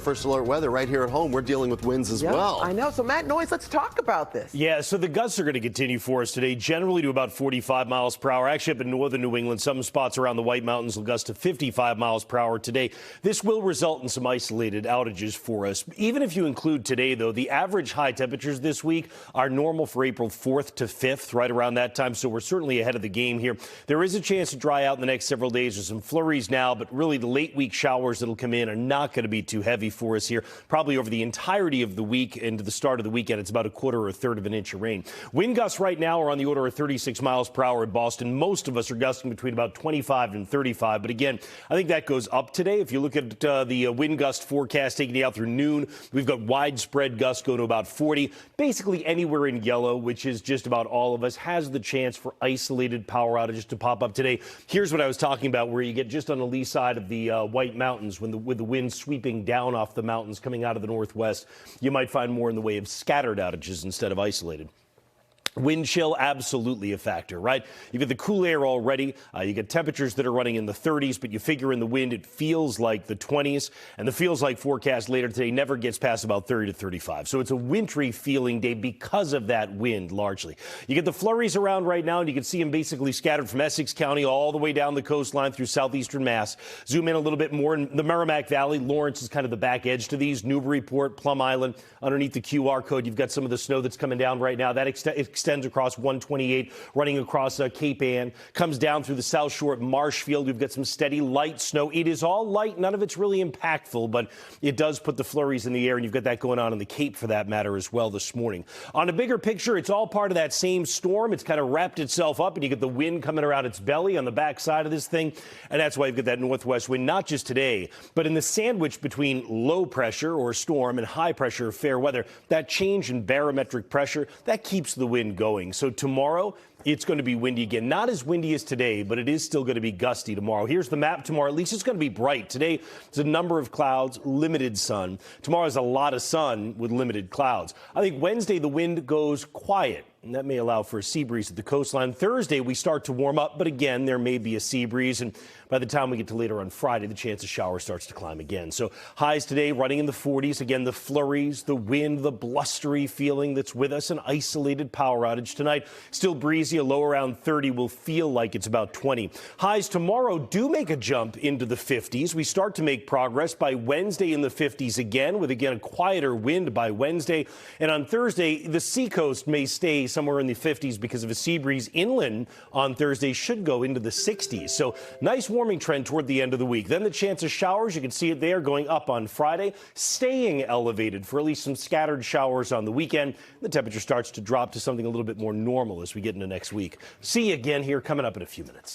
First alert weather right here at home. We're dealing with winds as well. I know. So, Matt Noyes, let's talk about this. Yeah, so the gusts are going to continue for us today, generally to about 45 miles per hour. Actually, up in northern New England, some spots around the White Mountains will gust to 55 miles per hour today. This will result in some isolated outages for us. Even if you include today, though, the average high temperatures this week are normal for April 4th to 5th, right around that time. So we're certainly ahead of the game here. There is a chance to dry out in the next several days. There's some flurries now, but really the late week showers that'll come in are not going to be too heavy for us here. Probably over the entirety of the week into the start of the weekend, it's about a quarter or a third of an inch of rain. Wind gusts right now are on the order of 36 miles per hour in Boston. Most of us are gusting between about 25 and 35. But again, I think that goes up today. If you look at the wind gust forecast taking you out through noon, we've got widespread gusts going to about 40. Basically anywhere in yellow, which is just about all of us, has the chance for isolated power outages to pop up today. Here's what I was talking about, where you get just on the lee side of the White Mountains, with the wind sweeping down off the mountains coming out of the northwest, you might find more in the way of scattered outages instead of isolated. Wind chill, absolutely a factor, right? You get the cool air already. You get temperatures that are running in the 30s, but you figure in the wind, it feels like the 20s. And the feels like forecast later today never gets past about 30 to 35. So it's a wintry feeling day because of that wind, largely. You get the flurries around right now, and you can see them basically scattered from Essex County all the way down the coastline through southeastern Mass. Zoom in a little bit more in the Merrimack Valley. Lawrence is kind of the back edge to these. Newburyport, Plum Island, underneath the QR code, you've got some of the snow that's coming down right now. That extends across 128, running across Cape Ann, comes down through the South Shore at Marshfield. We've got some steady light snow. It is all light. None of it's really impactful, but it does put the flurries in the air, and you've got that going on in the Cape for that matter as well this morning. On a bigger picture, it's all part of that same storm. It's kind of wrapped itself up, and you get the wind coming around its belly on the backside of this thing, and that's why you've got that northwest wind, not just today, but in the sandwich between low pressure or storm and high pressure or fair weather. That change in barometric pressure, that keeps the wind going. So tomorrow, it's going to be windy again. Not as windy as today, but it is still going to be gusty tomorrow. Here's the map tomorrow. At least it's going to be bright. Today, there's a number of clouds, limited sun. Tomorrow is a lot of sun with limited clouds. I think Wednesday, the wind goes quiet, and that may allow for a sea breeze at the coastline. Thursday, we start to warm up, but again, there may be a sea breeze. And by the time we get to later on Friday, the chance of showers starts to climb again. So highs today running in the 40s. Again, the flurries, the wind, the blustery feeling that's with us, an isolated power outage tonight. Still breezy, a low around 30 will feel like it's about 20. Highs tomorrow do make a jump into the 50s. We start to make progress by Wednesday in the 50s again, with again a quieter wind by Wednesday. And on Thursday, the seacoast may stay somewhere in the 50s because of a sea breeze. Inland on Thursday should go into the 60s. So nice warming trend toward the end of the week. Then the chance of showers, you can see it there, going up on Friday, staying elevated for at least some scattered showers on the weekend. The temperature starts to drop to something a little bit more normal as we get into next week. See you again here coming up in a few minutes.